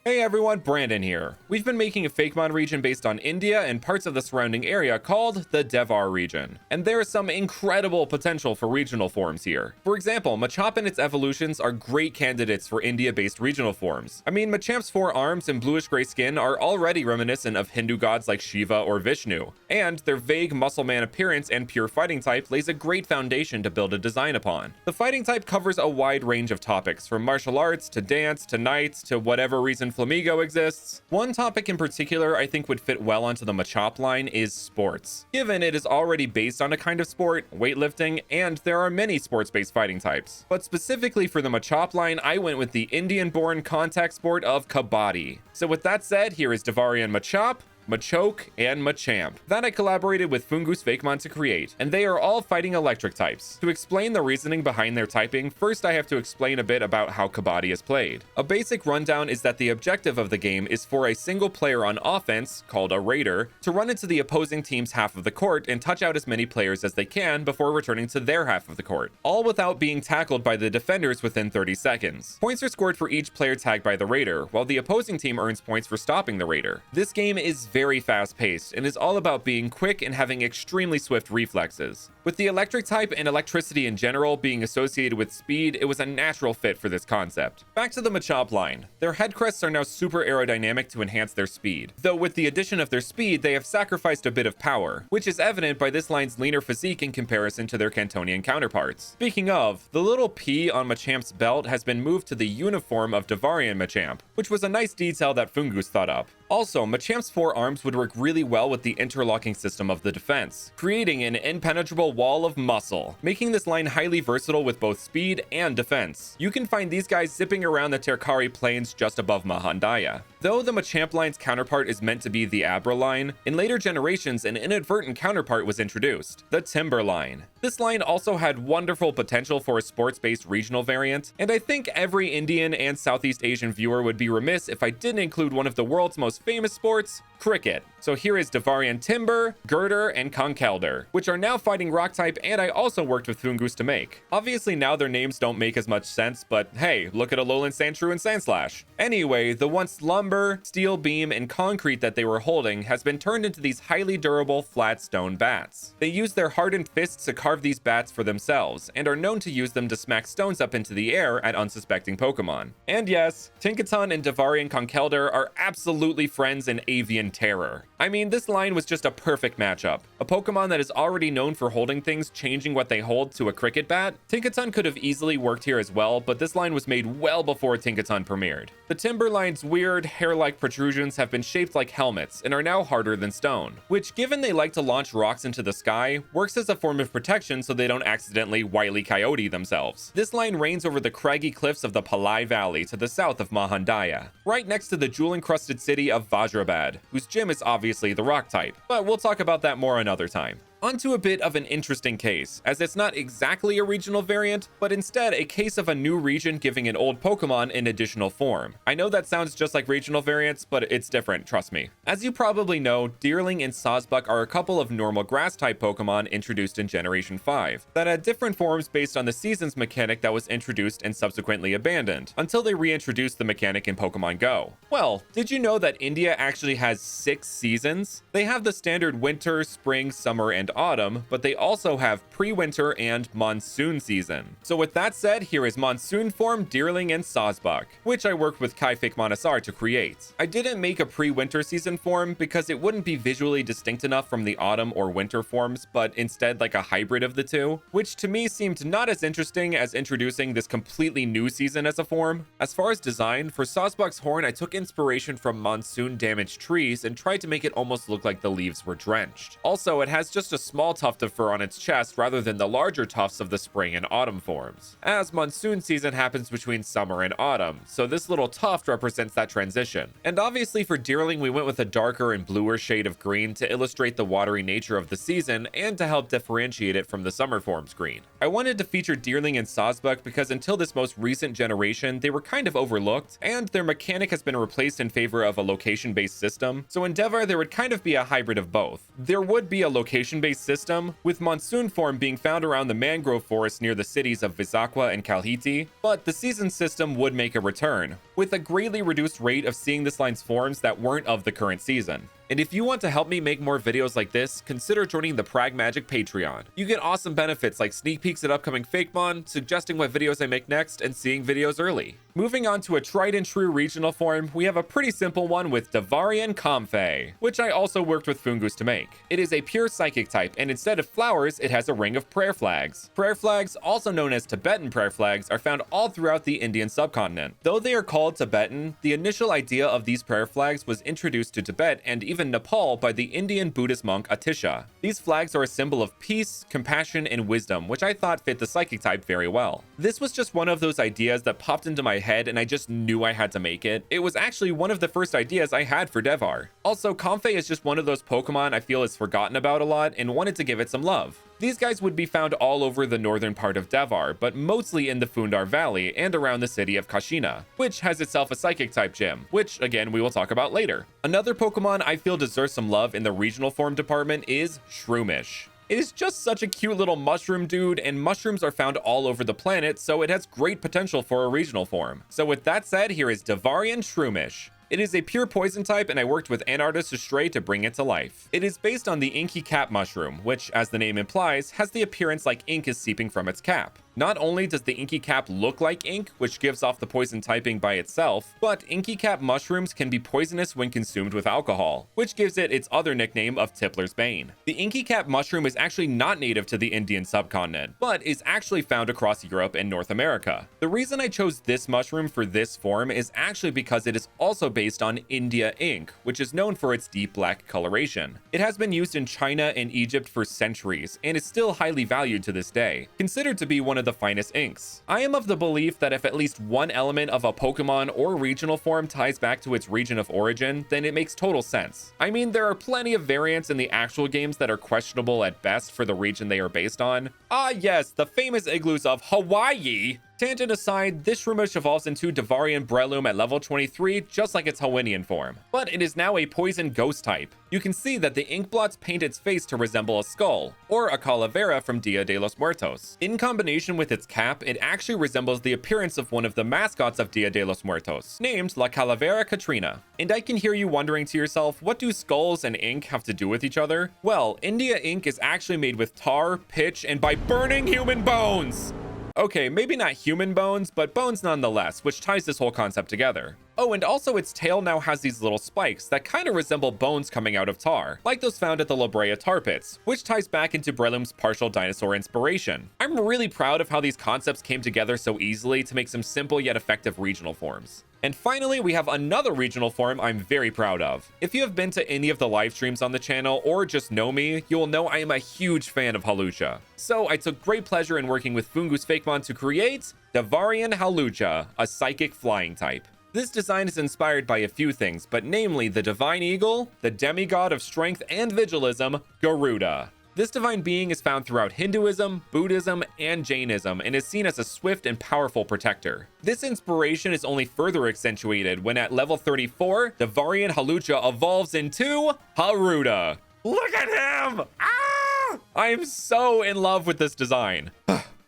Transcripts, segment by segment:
Hey everyone, Brandon here. We've been making a Fakemon region based on India and parts of the surrounding area called the Devar region. And there is some incredible potential for regional forms here. For example, Machop and its evolutions are great candidates for India-based regional forms. I mean, Machamp's 4 arms and bluish-gray skin are already reminiscent of Hindu gods like Shiva or Vishnu, and their vague muscle man appearance and pure fighting type lays a great foundation to build a design upon. The fighting type covers a wide range of topics, from martial arts to dance to knights to whatever reason Flamigo exists. One topic in particular I think would fit well onto the Machop line is sports, given it is already based on a kind of sport, weightlifting, and there are many sports-based fighting types. But specifically for the Machop line, I went with the Indian-born contact sport of Kabaddi. So with that said, here is Devarian Machop, Machoke, and Machamp that I collaborated with Fungus Fakemon to create, and they are all fighting electric types. To explain the reasoning behind their typing, first I have to explain a bit about how Kabaddi is played. A basic rundown is that the objective of the game is for a single player on offense, called a raider, to run into the opposing team's half of the court and touch out as many players as they can before returning to their half of the court, all without being tackled by the defenders within 30 seconds. Points are scored for each player tagged by the raider, while the opposing team earns points for stopping the raider. This game is very fast-paced and is all about being quick and having extremely swift reflexes. With the electric type and electricity in general being associated with speed, it was a natural fit for this concept. Back to the Machop line. Their head crests are now super aerodynamic to enhance their speed, though with the addition of their speed, they have sacrificed a bit of power, which is evident by this line's leaner physique in comparison to their Cantonian counterparts. Speaking of, the little P on Machamp's belt has been moved to the uniform of Devarian Machamp, which was a nice detail that Fungus thought up. Also, Machamp's 4 arms would work really well with the interlocking system of the defense, creating an impenetrable wall of muscle, making this line highly versatile with both speed and defense. You can find these guys zipping around the Terkari plains just above Mahandaya. Though the Machop line's counterpart is meant to be the Abra line, in later generations an inadvertent counterpart was introduced, the Timburr Line. This line also had wonderful potential for a sports-based regional variant, and I think every Indian and Southeast Asian viewer would be remiss if I didn't include one of the world's most famous sports, cricket. So here is Devarian Timburr, Girder, and Conkelder, which are now fighting rock type and I also worked with Fungus to make. Obviously now their names don't make as much sense, but hey, look at Alolan Sandshrew and Sandslash. Anyway, the once lumber, steel beam, and concrete that they were holding has been turned into these highly durable flat stone bats. They use their hardened fists to carve these bats for themselves, and are known to use them to smack stones up into the air at unsuspecting Pokemon. And yes, Tinkaton and Devarian Conkelder are absolutely friends in avian terror. I mean, this line was just a perfect matchup. A Pokemon that is already known for holding things changing what they hold to a cricket bat? Tinkaton could have easily worked here as well, but this line was made well before Tinkaton premiered. The Timburr line's weird, hair-like protrusions have been shaped like helmets and are now harder than stone, which, given they like to launch rocks into the sky, works as a form of protection so they don't accidentally Wile E. Coyote themselves. This line reigns over the craggy cliffs of the Palai Valley to the south of Mahandaya, right next to the jewel-encrusted city of Vajrabad, whose gym is obviously the rock type, but we'll talk about that more another time. Onto a bit of an interesting case, as it's not exactly a regional variant, but instead a case of a new region giving an old Pokemon an additional form. I know that sounds just like regional variants, but it's different, trust me. As you probably know, Deerling and Sawsbuck are a couple of normal grass-type Pokemon introduced in Generation 5, that had different forms based on the Seasons mechanic that was introduced and subsequently abandoned, until they reintroduced the mechanic in Pokemon Go. Well, did you know that India actually has 6 seasons? They have the standard winter, spring, summer, and autumn, but they also have pre-winter and monsoon season. So with that said, here is monsoon form Deerling and Sawsbuck, which I worked with Kai Fakemon to create. I didn't make a pre-winter season form because it wouldn't be visually distinct enough from the autumn or winter forms, but instead like a hybrid of the two, which to me seemed not as interesting as introducing this completely new season as a form. As far as design, for Sawsbuck's horn, I took inspiration from monsoon damaged trees and tried to make it almost look like the leaves were drenched. Also, it has just a small tuft of fur on its chest rather than the larger tufts of the spring and autumn forms, as monsoon season happens between summer and autumn, so this little tuft represents that transition. And obviously for Deerling, we went with a darker and bluer shade of green to illustrate the watery nature of the season and to help differentiate it from the summer form's green. I wanted to feature Deerling and Sawsbuck because until this most recent generation, they were kind of overlooked, and their mechanic has been replaced in favor of a location-based system. So in Devar, there would kind of be a hybrid of both. There would be a location-based system, with monsoon form being found around the mangrove forest near the cities of Visakwa and Kalhiti, but the season system would make a return, with a greatly reduced rate of seeing this line's forms that weren't of the current season. And if you want to help me make more videos like this, consider joining the PragMagik Patreon. You get awesome benefits like sneak peeks at upcoming Fakemon, suggesting what videos I make next, and seeing videos early. Moving on to a tried and true regional form, we have a pretty simple one with Devarian Comfey, which I also worked with Foongoose to make. It is a pure psychic type, and instead of flowers, it has a ring of prayer flags. Prayer flags, also known as Tibetan prayer flags, are found all throughout the Indian subcontinent. Though they are called Tibetan, the initial idea of these prayer flags was introduced to Tibet and even Nepal by the Indian Buddhist monk Atisha. These flags are a symbol of peace, compassion, and wisdom, which I thought fit the psychic type very well. This was just one of those ideas that popped into my head and I just knew I had to make it. It was actually one of the first ideas I had for Devar. Also, Comfey is just one of those Pokemon I feel is forgotten about a lot and wanted to give it some love. These guys would be found all over the northern part of Devar, but mostly in the Fundar Valley and around the city of Kashina, which has itself a psychic type gym, which again we will talk about later. Another Pokemon I feel deserves some love in the regional form department is Shroomish. It is just such a cute little mushroom dude, and mushrooms are found all over the planet, so it has great potential for a regional form. So with that said, here is Devarian Shroomish. It is a pure poison type, and I worked with an artist Astray to bring it to life. It is based on the inky cap mushroom, which, as the name implies, has the appearance like ink is seeping from its cap. Not only does the inky cap look like ink, which gives off the poison typing by itself, but inky cap mushrooms can be poisonous when consumed with alcohol, which gives it its other nickname of Tippler's Bane. The inky cap mushroom is actually not native to the Indian subcontinent, but is actually found across Europe and North America. The reason I chose this mushroom for this form is actually because it is also based on India ink, which is known for its deep black coloration. It has been used in China and Egypt for centuries, and is still highly valued to this day, considered to be one of the finest inks. I am of the belief that if at least one element of a Pokemon or regional form ties back to its region of origin, then it makes total sense. I mean, there are plenty of variants in the actual games that are questionable at best for the region they are based on. Ah yes, the famous igloos of Hawaii! Tangent aside, this Shroomish evolves into Devarian Breloom at level 23, just like its Hawaiian form. But it is now a poison ghost type. You can see that the ink blots paint its face to resemble a skull, or a calavera from Dia de los Muertos. In combination with its cap, it actually resembles the appearance of one of the mascots of Dia de los Muertos, named La Calavera Katrina. And I can hear you wondering to yourself, what do skulls and ink have to do with each other? Well, India ink is actually made with tar, pitch, and by burning human bones! Okay, maybe not human bones, but bones nonetheless, which ties this whole concept together. Oh, and also its tail now has these little spikes that kind of resemble bones coming out of tar, like those found at the La Brea tar pits, which ties back into Breloom's partial dinosaur inspiration. I'm really proud of how these concepts came together so easily to make some simple yet effective regional forms. And finally, we have another regional form I'm very proud of. If you have been to any of the live streams on the channel or just know me, you will know I am a huge fan of Hawlucha. So I took great pleasure in working with Foongoose Fakemon to create Devarian Hawlucha, a psychic flying type. This design is inspired by a few things, but namely the divine eagle, the demigod of strength and vigilism, Garuda. This divine being is found throughout Hinduism, Buddhism, and Jainism, and is seen as a swift and powerful protector. This inspiration is only further accentuated when at level 34, Devarian Hawlucha evolves into Haruda. Look at him! Ah! I am so in love with this design.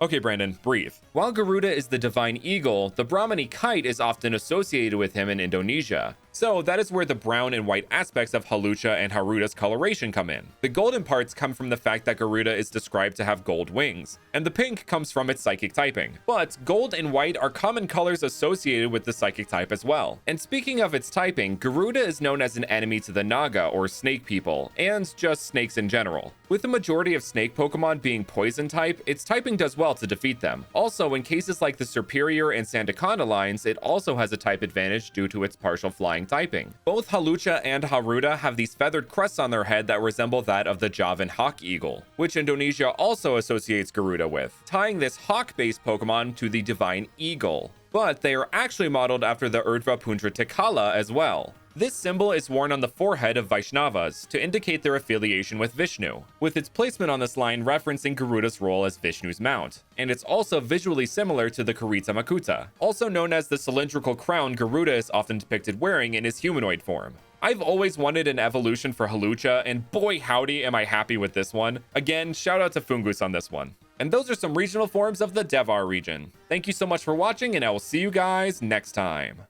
Okay, Brandon, breathe. While Garuda is the divine eagle, the Brahmani kite is often associated with him in Indonesia. So that is where the brown and white aspects of Hawlucha and Haruda's coloration come in. The golden parts come from the fact that Garuda is described to have gold wings, and the pink comes from its psychic typing. But gold and white are common colors associated with the psychic type as well. And speaking of its typing, Garuda is known as an enemy to the Naga or snake people, and just snakes in general. With the majority of snake Pokemon being poison type, its typing does well to defeat them. Also, in cases like the Superior and Sandaconda lines, it also has a type advantage due to its partial flying typing. Both Hawlucha and Haruda have these feathered crests on their head that resemble that of the Javan hawk eagle, which Indonesia also associates Garuda with, tying this hawk-based Pokemon to the divine eagle. but they are actually modeled after the Urdhva Pundra Tikala as well. This symbol is worn on the forehead of Vaishnavas to indicate their affiliation with Vishnu, with its placement on this line referencing Garuda's role as Vishnu's mount. And it's also visually similar to the Karita Makuta, also known as the cylindrical crown Garuda is often depicted wearing in his humanoid form. I've always wanted an evolution for Hawlucha, and boy howdy am I happy with this one. Again, shout out to Fungus on this one. And those are some regional forms of the Devar region. Thank you so much for watching, and I will see you guys next time.